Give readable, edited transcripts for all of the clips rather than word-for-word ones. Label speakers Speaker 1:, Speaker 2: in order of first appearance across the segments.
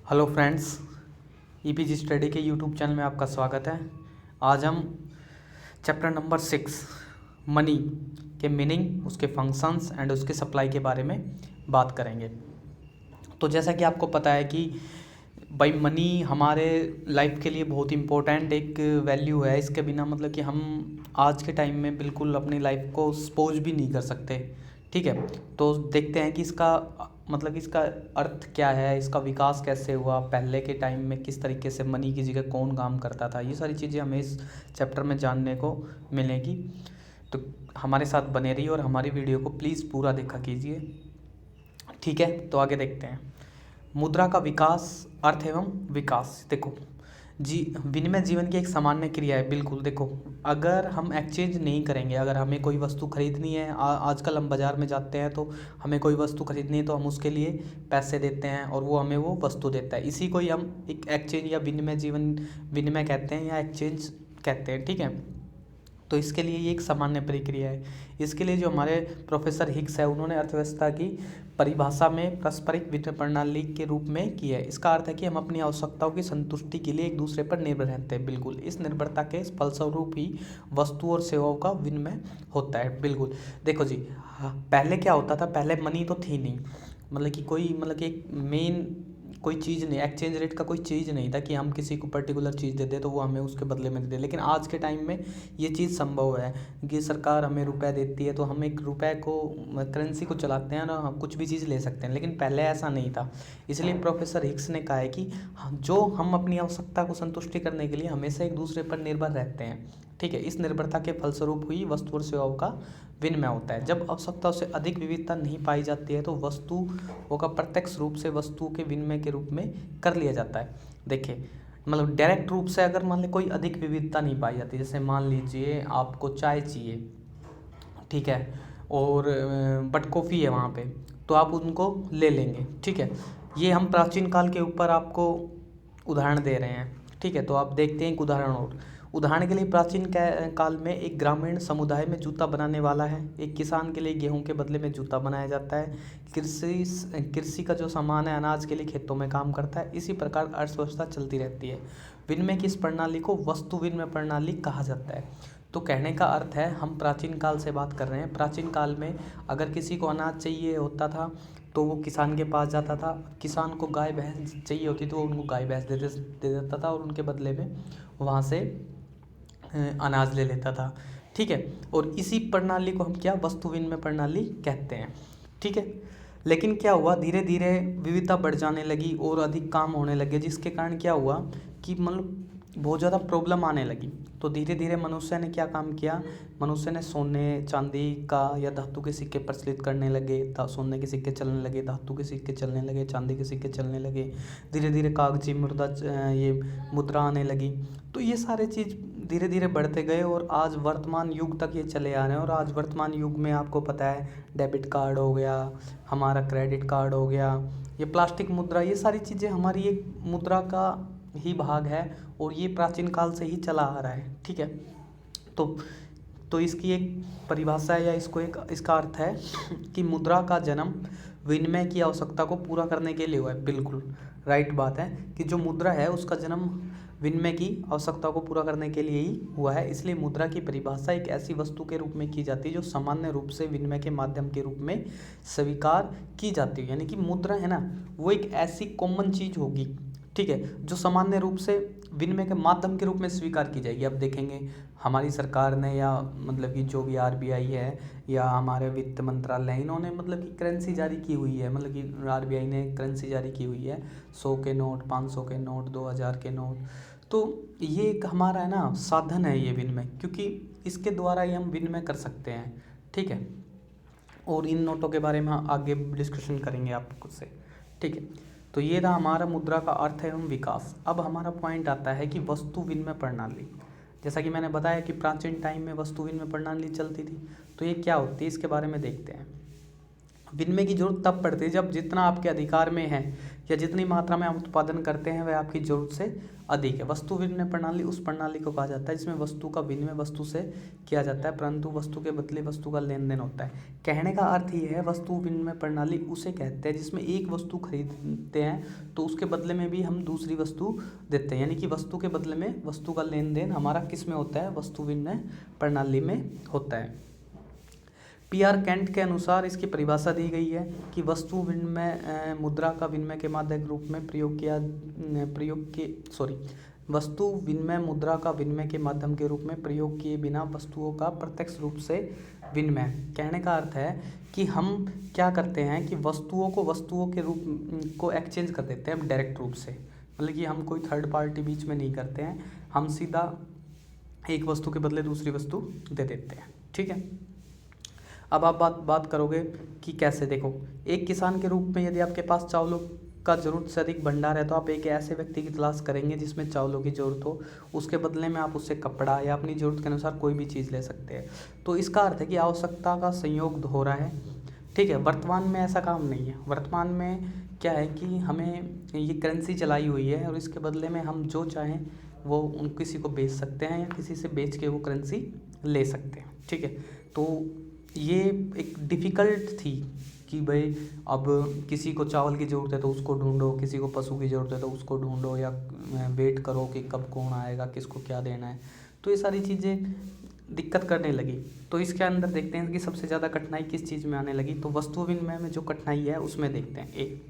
Speaker 1: Hello friends, e-PG study के YouTube channel में आपका स्वागत है। आज हम चैप्टर नंबर 6 मनी के मीनिंग, उसके फंक्शंस एंड उसके सप्लाई के बारे में बात करेंगे। तो जैसा कि आपको पता है कि भाई मनी हमारे लाइफ के लिए बहुत इम्पोर्टेंट एक वैल्यू है। इसके बिना मतलब कि हम आज के टाइम में बिल्कुल अपनी लाइफ को सपोज भी नहीं कर सकते। ठीक है, तो देखते हैं कि इसका अर्थ क्या है, इसका विकास कैसे हुआ, पहले के टाइम में किस तरीके से मनी की जगह कौन काम करता था। ये सारी चीज़ें हमें इस चैप्टर में जानने को मिलेगी। तो हमारे साथ बने रहिए और हमारी वीडियो को प्लीज़ पूरा देखा कीजिए। ठीक है, तो आगे देखते हैं। मुद्रा का विकास, अर्थ एवं विकास। देखो जी, विनिमय जीवन की एक सामान्य क्रिया है। बिल्कुल देखो, अगर हम एक्सचेंज नहीं करेंगे, अगर हमें कोई वस्तु खरीदनी है, आजकल हम बाज़ार में जाते हैं तो हमें कोई वस्तु खरीदनी है तो हम उसके लिए पैसे देते हैं और वो हमें वो वस्तु देता है। इसी को ही हम एक एक्सचेंज या विनिमय कहते हैं या एक्सचेंज कहते हैं। ठीक है, तो इसके लिए ये एक सामान्य प्रक्रिया है। इसके लिए जो हमारे प्रोफेसर हिक्स है, उन्होंने अर्थव्यवस्था की परिभाषा में पारस्परिक वितरण प्रणाली के रूप में की है। इसका अर्थ है कि हम अपनी आवश्यकताओं की संतुष्टि के लिए एक दूसरे पर निर्भर रहते हैं। बिल्कुल, इस निर्भरता के फलस्वरूप ही वस्तु और सेवाओं का विनिमय होता है। बिल्कुल देखो जी, पहले क्या होता था, पहले मनी तो थी नहीं, मतलब कि एक मेन कोई चीज़ नहीं, एक्सचेंज रेट का कोई चीज़ नहीं था कि हम किसी को पर्टिकुलर चीज़ दे दें तो वो हमें उसके बदले में दे दे। लेकिन आज के टाइम में ये चीज़ संभव है कि सरकार हमें रुपए देती है तो हम एक रुपए को, करेंसी को चलाते हैं ना, हम कुछ भी चीज़ ले सकते हैं। लेकिन पहले ऐसा नहीं था। इसलिए प्रोफेसर हिक्स ने कहा है कि जो हम अपनी आवश्यकता को संतुष्टि करने के लिए हमेशा एक दूसरे पर निर्भर रहते हैं। ठीक है, इस निर्भरता के फलस्वरूप हुई वस्तु और सेवाओं का विनिमय होता है। जब आवश्यकता से अधिक विविधता नहीं पाई जाती है तो वस्तुओं का प्रत्यक्ष रूप से वस्तु के विनिमय के रूप में कर लिया जाता है। देखिए, मतलब डायरेक्ट रूप से अगर मान ली कोई अधिक विविधता नहीं पाई जाती, जैसे मान लीजिए आपको चाय चाहिए, ठीक है, और बट कॉफ़ी है वहाँ पे, तो आप उनको ले लेंगे। ठीक है, ये हम प्राचीन काल के ऊपर आपको उदाहरण दे रहे हैं। ठीक है, तो आप देखते हैं एक उदाहरण और। उदाहरण के लिए प्राचीन काल में एक ग्रामीण समुदाय में जूता बनाने वाला है। एक किसान के लिए गेहूं के बदले में जूता बनाया जाता है। कृषि का जो सामान है, अनाज के लिए खेतों में काम करता है। इसी प्रकार अर्थव्यवस्था चलती रहती है। विनिमय की इस प्रणाली को वस्तु विनिमय प्रणाली कहा जाता है। तो कहने का अर्थ है, हम प्राचीन काल से बात कर रहे हैं। प्राचीन काल में अगर किसी को अनाज चाहिए होता था तो वो किसान के पास जाता था। किसान को गाय भैंस चाहिए होती तो वो उनको गाय भैंस दे देता था और उनके बदले में वहाँ से अनाज ले लेता था। ठीक है, और इसी प्रणाली को हम क्या वस्तु विनिमय प्रणाली कहते हैं। ठीक है, लेकिन क्या हुआ, धीरे धीरे विविधता बढ़ जाने लगी और अधिक काम होने लगे, जिसके कारण क्या हुआ कि मतलब बहुत ज़्यादा प्रॉब्लम आने लगी। तो धीरे धीरे मनुष्य ने क्या काम किया, मनुष्य ने सोने चांदी का या धातु के सिक्के प्रचलित करने लगे। सोने के सिक्के चलने लगे, धातु के सिक्के चलने लगे, चांदी के सिक्के चलने लगे। धीरे धीरे कागजी ये मुद्रा आने लगी। तो ये सारे चीज़ धीरे धीरे बढ़ते गए और आज वर्तमान युग तक ये चले आ रहे हैं। और आज वर्तमान युग में आपको पता है, डेबिट कार्ड हो गया, हमारा क्रेडिट कार्ड हो गया, ये प्लास्टिक मुद्रा, ये सारी चीज़ें हमारी एक मुद्रा का ही भाग है और ये प्राचीन काल से ही चला आ रहा है। ठीक है, तो इसकी एक परिभाषा है या इसका अर्थ है कि मुद्रा का जन्म विनिमय की आवश्यकता को पूरा करने के लिए हुआ है। बिल्कुल राइट बात है कि जो मुद्रा है उसका जन्म विनिमय की आवश्यकता को पूरा करने के लिए ही हुआ है। इसलिए मुद्रा की परिभाषा एक ऐसी वस्तु के रूप में की जाती है जो सामान्य रूप से विनिमय के माध्यम के रूप में स्वीकार की जाती है। यानी कि मुद्रा है ना, वो एक ऐसी कॉमन चीज़ होगी, ठीक है, जो सामान्य रूप से विनिमय के माध्यम के रूप में स्वीकार की जाएगी। अब देखेंगे हमारी सरकार ने या मतलब कि जो भी आरबीआई है या हमारे वित्त मंत्रालय है, इन्होंने मतलब कि करेंसी जारी की हुई है। मतलब कि आरबीआई ने करेंसी जारी की हुई है, 100 के नोट, 500 के नोट, 2000 के नोट। तो ये एक हमारा है ना साधन है ये विनिमय, क्योंकि इसके द्वारा ही हम विनिमय कर सकते हैं। ठीक है, और इन नोटों के बारे में आगे डिस्कशन करेंगे आपको से। ठीक है, तो ये रहा हमारा मुद्रा का अर्थ एवं विकास। अब हमारा पॉइंट आता है कि वस्तु विनिमय प्रणाली। जैसा कि मैंने बताया कि प्राचीन टाइम में वस्तु विनिमय प्रणाली चलती थी, तो ये क्या होती है इसके बारे में देखते हैं। विनिमय की जरूरत तब पड़ती है जब जितना आपके अधिकार में है या जितनी मात्रा में आप उत्पादन करते हैं वह आपकी ज़रूरत से अधिक है। वस्तु विनिमय प्रणाली उस प्रणाली को कहा जाता है जिसमें वस्तु का विनिमय वस्तु से किया जाता है, परंतु वस्तु के बदले वस्तु का लेन देन होता है। कहने का अर्थ ये है, वस्तु विनिमय प्रणाली उसे कहते हैं जिसमें एक वस्तु खरीदते हैं तो उसके बदले में भी हम दूसरी वस्तु देते हैं, यानी कि वस्तु के बदले में वस्तु का लेन देन हमारा किस में होता है, वस्तु विनिमय प्रणाली में होता है। PR केंट के अनुसार इसकी परिभाषा दी गई है कि वस्तु विनिमय मुद्रा का विनिमय के माध्यम के रूप में वस्तु विनिमय मुद्रा का विनिमय के माध्यम के रूप में प्रयोग किए बिना वस्तुओं का प्रत्यक्ष रूप से विनिमय। कहने का अर्थ है कि हम क्या करते हैं कि वस्तुओं के रूप को एक्सचेंज कर देते हैं हम डायरेक्ट रूप से, मतलब कि हम कोई थर्ड पार्टी बीच में नहीं करते हैं, हम सीधा एक वस्तु के बदले दूसरी वस्तु दे देते हैं। ठीक है, अब आप बात करोगे कि कैसे। देखो, एक किसान के रूप में यदि आपके पास चावलों का ज़रूरत से अधिक भंडार है तो आप एक ऐसे व्यक्ति की तलाश करेंगे जिसमें चावलों की ज़रूरत हो, उसके बदले में आप उससे कपड़ा या अपनी ज़रूरत के अनुसार कोई भी चीज़ ले सकते हैं। तो इसका अर्थ है कि आवश्यकता का संयोग हो रहा है। ठीक है, वर्तमान में ऐसा काम नहीं है। वर्तमान में क्या है कि हमें ये करेंसी चलाई हुई है और इसके बदले में हम जो चाहें वो किसी को बेच सकते हैं या किसी से बेच के वो करेंसी ले सकते हैं। ठीक है, तो ये एक डिफ़िकल्ट थी कि भाई अब किसी को चावल की ज़रूरत है तो उसको ढूंढो, किसी को पशु की ज़रूरत है तो उसको ढूंढो, या वेट करो कि कब कौन आएगा, किसको क्या देना है। तो ये सारी चीज़ें दिक्कत करने लगी। तो इसके अंदर देखते हैं कि सबसे ज़्यादा कठिनाई किस चीज़ में आने लगी। तो वस्तु विनिमय में जो कठिनाई है उसमें देखते हैं। एक,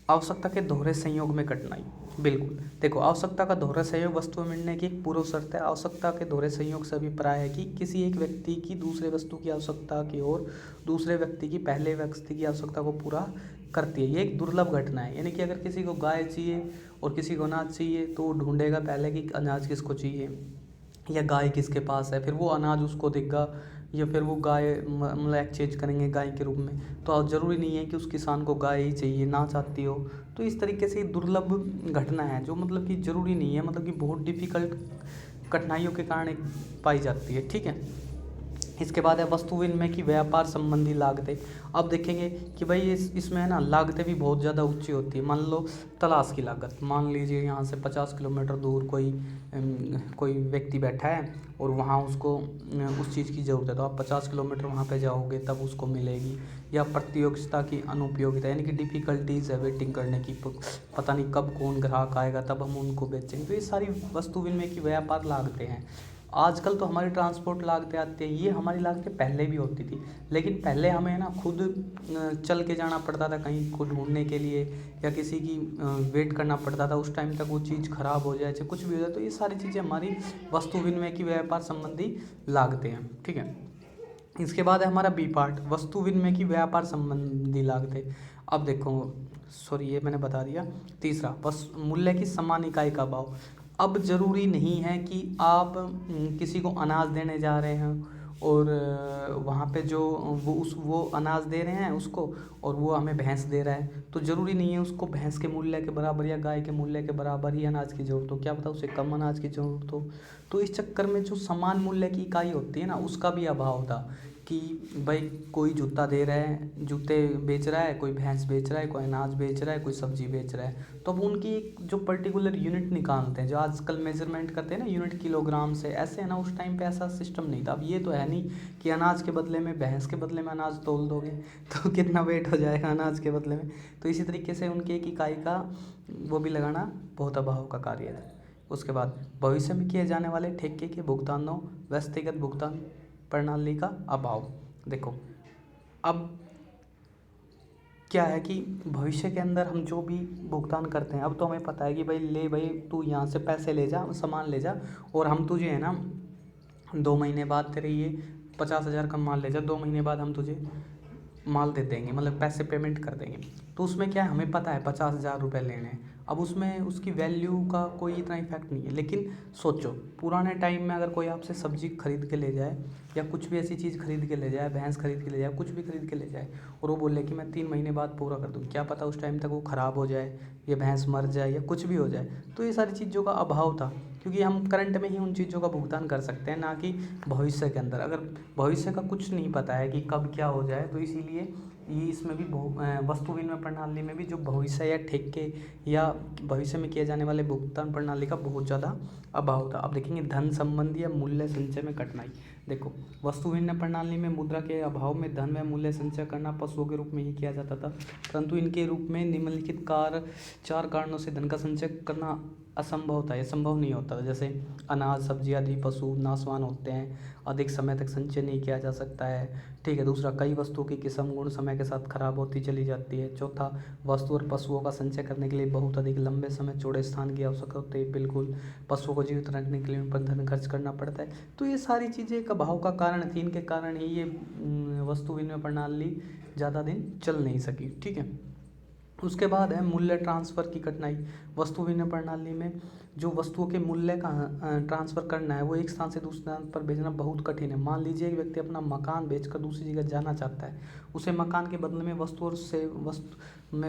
Speaker 1: आवश्यकता के दोहरे संयोग में कठिनाई। बिल्कुल, देखो, आवश्यकता का दोहरा संयोग वस्तु विनिमय की एक पूर्व शर्त है। आवश्यकता के दोहरे संयोग से अभिप्राय है कि किसी एक व्यक्ति की दूसरे वस्तु की आवश्यकता की ओर दूसरे व्यक्ति की पहले व्यक्ति की आवश्यकता को पूरा करती है। ये एक दुर्लभ घटना है, यानी कि अगर किसी को गाय चाहिए और किसी को अनाज चाहिए तो वो ढूंढेगा पहले कि अनाज किसको चाहिए या गाय किसके पास है, फिर वो अनाज उसको देगा या फिर वो गाय मतलब एक्सचेंज करेंगे गाय के रूप में। तो ज़रूरी नहीं है कि उस किसान को गाय ही चाहिए, ना चाहती हो। तो इस तरीके से दुर्लभ घटना है जो मतलब कि ज़रूरी नहीं है, मतलब कि बहुत डिफ़िकल्ट कठिनाइयों के कारण पाई जाती है। ठीक है, इसके बाद है वस्तु विनिमय की व्यापार संबंधी लागतें। अब देखेंगे कि भाई इसमें है ना लागतें भी बहुत ज़्यादा ऊंची होती है। मान लो तलाश की लागत, मान लीजिए यहाँ से 50 किलोमीटर दूर कोई व्यक्ति बैठा है और वहाँ उसको उस चीज़ की ज़रूरत है, तो आप 50 किलोमीटर वहाँ पे जाओगे तब उसको मिलेगी। या प्रतियोगिता की अनुपयोगिता, यानी कि डिफ़िकल्टीज़ है वेटिंग करने की, पता नहीं कब कौन ग्राहक आएगा तब हम उनको बेचेंगे। तो ये सारी वस्तु विनिमय की व्यापार लागतें हैं। आजकल तो हमारी ट्रांसपोर्ट लागतें आती हैं, ये हमारी लागतें पहले भी होती थी, लेकिन पहले हमें ना खुद चल के जाना पड़ता था कहीं को ढूंढने के लिए, या किसी की वेट करना पड़ता था उस टाइम तक वो चीज़ ख़राब हो जाए, चाहे कुछ भी हो जाए। तो ये सारी चीज़ें हमारी वस्तु विनिमय की व्यापार संबंधी लागतें हैं। ठीक है, इसके बाद है हमारा बी पार्ट, वस्तु विनिमय की व्यापार संबंधी लागतें। अब देखो, सॉरी ये मैंने बता दिया। तीसरा, मूल्य की समान इकाई का भाव। अब ज़रूरी नहीं है कि आप किसी को अनाज देने जा रहे हैं और वहाँ पे जो वो अनाज दे रहे हैं उसको, और वो हमें भैंस दे रहा है, तो ज़रूरी नहीं है उसको भैंस के मूल्य के बराबर या गाय के मूल्य के बराबर ही अनाज की ज़रूरत हो, क्या पता उसे कम अनाज की ज़रूरत हो। तो इस चक्कर में जो समान मूल्य की इकाई होती है ना, उसका भी अभाव था कि भाई कोई जूता दे रहा है, जूते बेच रहा है, कोई भैंस बेच रहा है, कोई अनाज बेच रहा है, कोई सब्जी बेच रहा है। तो अब उनकी एक जो पर्टिकुलर यूनिट निकालते हैं, जो आजकल मेजरमेंट करते हैं ना यूनिट किलोग्राम से, ऐसे है ना, उस टाइम पे ऐसा सिस्टम नहीं था। अब ये तो है नहीं कि अनाज के बदले में भैंस के बदले में अनाज तोल दोगे तो कितना वेट हो जाएगा अनाज के बदले में। तो इसी तरीके से उनकी एक इकाई का वो भी लगाना बहुत अभाव का कार्य है। उसके बाद भविष्य में किए जाने वाले ठेके के भुगतानों व्यक्तिगत भुगतान प्रणाली का अभाव। देखो, अब क्या है कि भविष्य के अंदर हम जो भी भुगतान करते हैं, अब तो हमें पता है कि भाई तू यहाँ से पैसे ले जा, सामान ले जा, और हम तुझे है ना 2 महीने बाद तेरे ये 50,000 का माल ले जा, 2 महीने बाद हम तुझे माल दे देंगे, मतलब पैसे पेमेंट कर देंगे। तो उसमें क्या है, हमें पता है 50,000 रुपये लेने हैं। अब उसमें उसकी वैल्यू का कोई इतना इफेक्ट नहीं है। लेकिन सोचो, पुराने टाइम में अगर कोई आपसे सब्जी खरीद के ले जाए या कुछ भी ऐसी चीज़ खरीद के ले जाए, भैंस खरीद के ले जाए, कुछ भी खरीद के ले जाए, और वो बोले कि मैं 3 महीने बाद पूरा कर दूँ, क्या पता उस टाइम तक वो ख़राब हो जाए या भैंस मर जाए या कुछ भी हो जाए। तो ये सारी चीज़ों का अभाव था, क्योंकि हम करंट में ही उन चीज़ों का भुगतान कर सकते हैं, ना कि भविष्य के अंदर। अगर भविष्य का कुछ नहीं पता है कि कब क्या हो जाए, तो इसीलिए ये इसमें भी वस्तु विनिमय प्रणाली में भी जो भविष्य या ठेके या भविष्य में किए जाने वाले भुगतान प्रणाली का बहुत ज़्यादा अभाव था। अब देखेंगे धन संबंधी या मूल्य संचय में कठिनाई। देखो, वस्तु विनिमय प्रणाली में मुद्रा के अभाव में धन व मूल्य संचय करना पशुओं के रूप में ही किया जाता था, परंतु इनके रूप में निम्नलिखित 4 कारणों से धन का संचय करना असंभव था, यह संभव नहीं होता। जैसे अनाज, सब्जी आदि पशु नाशवान होते हैं, अधिक समय तक संचय नहीं किया जा सकता है। ठीक है। दूसरा, कई वस्तुओं की किस्म गुण समय के साथ खराब होती चली जाती है। चौथा, वस्तु और पशुओं का संचय करने के लिए बहुत अधिक लंबे समय चौड़े स्थान की आवश्यकता होती है। बिल्कुल, पशुओं को जीवित रखने के लिए उन पर धन खर्च करना पड़ता है। तो ये सारी चीज़ें एक अभाव का कारण थी, इनके कारण ही ये वस्तु विनिमय प्रणाली ज़्यादा दिन चल नहीं सकी। ठीक है। उसके बाद है मूल्य ट्रांसफ़र की कठिनाई। वस्तु विनिमय प्रणाली में जो वस्तुओं के मूल्य का ट्रांसफ़र करना है वो एक स्थान से दूसरे स्थान पर भेजना बहुत कठिन है। मान लीजिए एक व्यक्ति अपना मकान बेचकर दूसरी जगह जाना चाहता है, उसे मकान के बदले में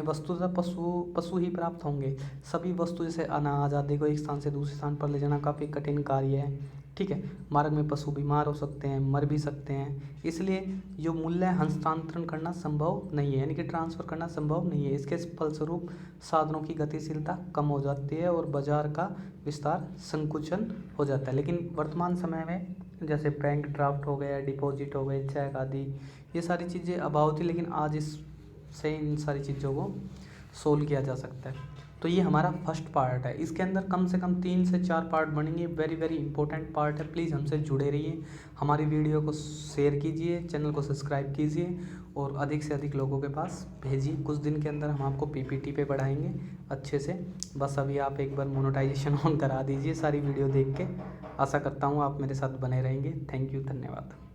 Speaker 1: वस्तुतः पशु ही प्राप्त होंगे। सभी वस्तु जैसे अनाज आदि को एक स्थान से दूसरे स्थान पर ले जाना काफ़ी कठिन कार्य है। ठीक है। मार्ग में पशु बीमार हो सकते हैं, मर भी सकते हैं, इसलिए जो मूल्य हस्तांतरण करना संभव नहीं है, यानी कि ट्रांसफ़र करना संभव नहीं है। इसके फलस्वरूप साधनों की गतिशीलता कम हो जाती है और बाजार का विस्तार संकुचन हो जाता है। लेकिन वर्तमान समय में जैसे बैंक ड्राफ्ट हो गया, डिपॉजिट हो गए, चेक आदि, ये सारी चीज़ें अभाव थी, लेकिन आज इससे इन सारी चीज़ों को सोल्व किया जा सकता है। तो ये हमारा फर्स्ट पार्ट है। इसके अंदर कम से कम 3 से 4 पार्ट बनेंगे। वेरी वेरी इंपॉर्टेंट पार्ट है। प्लीज़ हमसे जुड़े रहिए, हमारी वीडियो को शेयर कीजिए, चैनल को सब्सक्राइब कीजिए और अधिक से अधिक लोगों के पास भेजिए। कुछ दिन के अंदर हम आपको पीपीटी पे पढ़ाएंगे अच्छे से। बस अभी आप एक बार मोनेटाइजेशन ऑन करा दीजिए सारी वीडियो देख के। आशा करता हूँ आप मेरे साथ बने रहेंगे। थैंक यू, धन्यवाद।